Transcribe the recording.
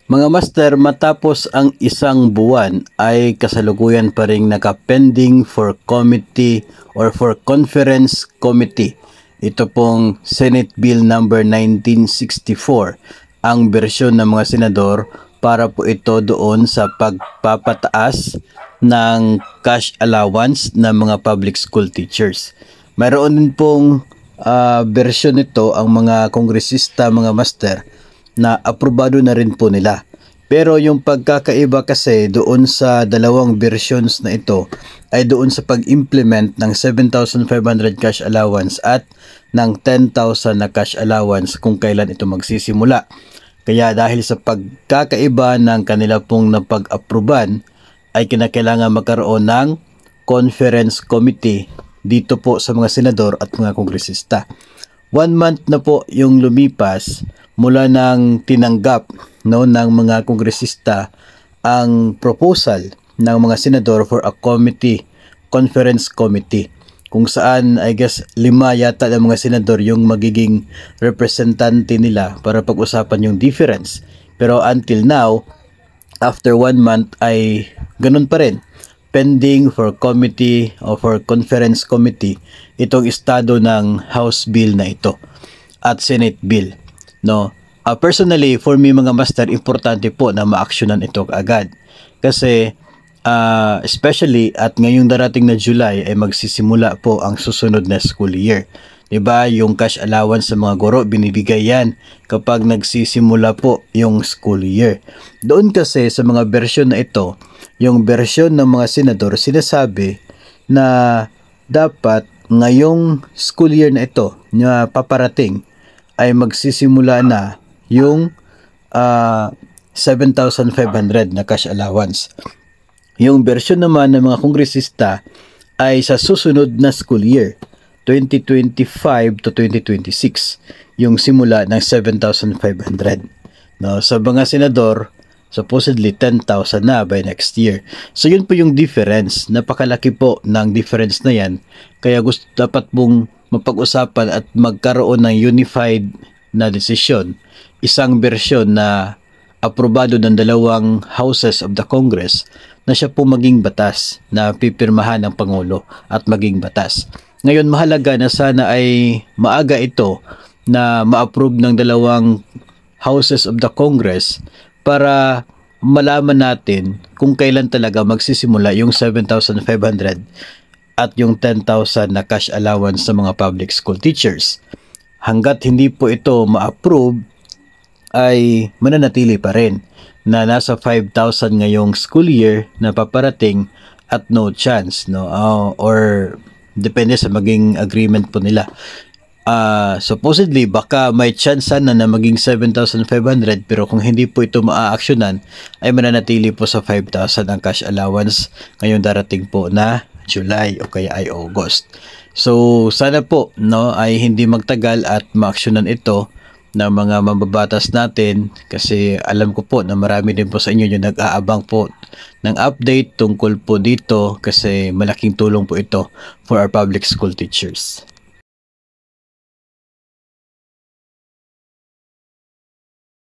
Mga master, matapos ang isang buwan ay kasalukuyan pa rin nakapending for committee or for conference committee. Ito pong Senate Bill number 1964, ang bersyon ng mga senador para po ito doon sa pagpapataas ng cash allowance ng mga public school teachers. Mayroon din pong bersyon nito ang mga kongresista, mga master, na aprobado na rin po nila. Pero yung pagkakaiba kasi doon sa dalawang versions na ito ay doon sa pag-implement ng 7,500 cash allowance at ng 10,000 na cash allowance kung kailan ito magsisimula. Kaya dahil sa pagkakaiba ng kanila pong napag-aproban ay kinakailangan magkaroon ng conference committee dito po sa mga senador at mga kongresista. 1 month na po yung lumipas mula nang tinanggap ng mga kongresista ang proposal ng mga senador for a conference committee, kung saan I guess 5 yata ng mga senador yung magiging representante nila para pag-usapan yung difference. Pero until now, after 1 month ay ganun pa rin, pending for committee or for conference committee itong estado ng House Bill na ito at Senate Bill. Personally, for me mga master, importante po na ma-actionan ito agad. Kasi especially at ngayong darating na July ay magsisimula po ang susunod na school year. Diba? Yung cash allowance sa mga guro, binibigay yan kapag nagsisimula po yung school year. Doon kasi sa mga bersyon na ito, yung bersyon ng mga senador, sinasabi na dapat ngayong school year na ito na paparating ay magsisimula na yung 7,500 na cash allowance. Yung bersyon naman ng mga kongresista ay sa susunod na school year, 2025 to 2026, yung simula ng 7,500. Sa mga senador, supposedly 10,000 na by next year. So yun po yung difference. Napakalaki po ng difference na yan. Kaya dapat pong mapag-usapan at magkaroon ng unified na desisyon. Isang bersyon na aprobado ng dalawang houses of the Congress na siya po maging batas na pipirmahan ng Pangulo at maging batas. Ngayon mahalaga na sana ay maaga ito na ma-approve ng dalawang houses of the Congress para malaman natin kung kailan talaga magsisimula yung 7,500 at yung 10,000 na cash allowance sa mga public school teachers. Hanggat hindi po ito ma-approve ay mananatili pa rin na nasa 5,000 ngayong school year na paparating at no chance, or depende sa maging agreement po nila. Supposedly baka may chance sana na maging 7,500, pero kung hindi po ito maa-actionan ay mananatili po sa 5,000 ang cash allowance ngayong darating po na July o kaya ay August. So sana po ay hindi magtagal at ma-actionan ito ng mga mambabatas natin, kasi alam ko po na marami din po sa inyo yung nag-aabang po ng update tungkol po dito, kasi malaking tulong po ito for our public school teachers.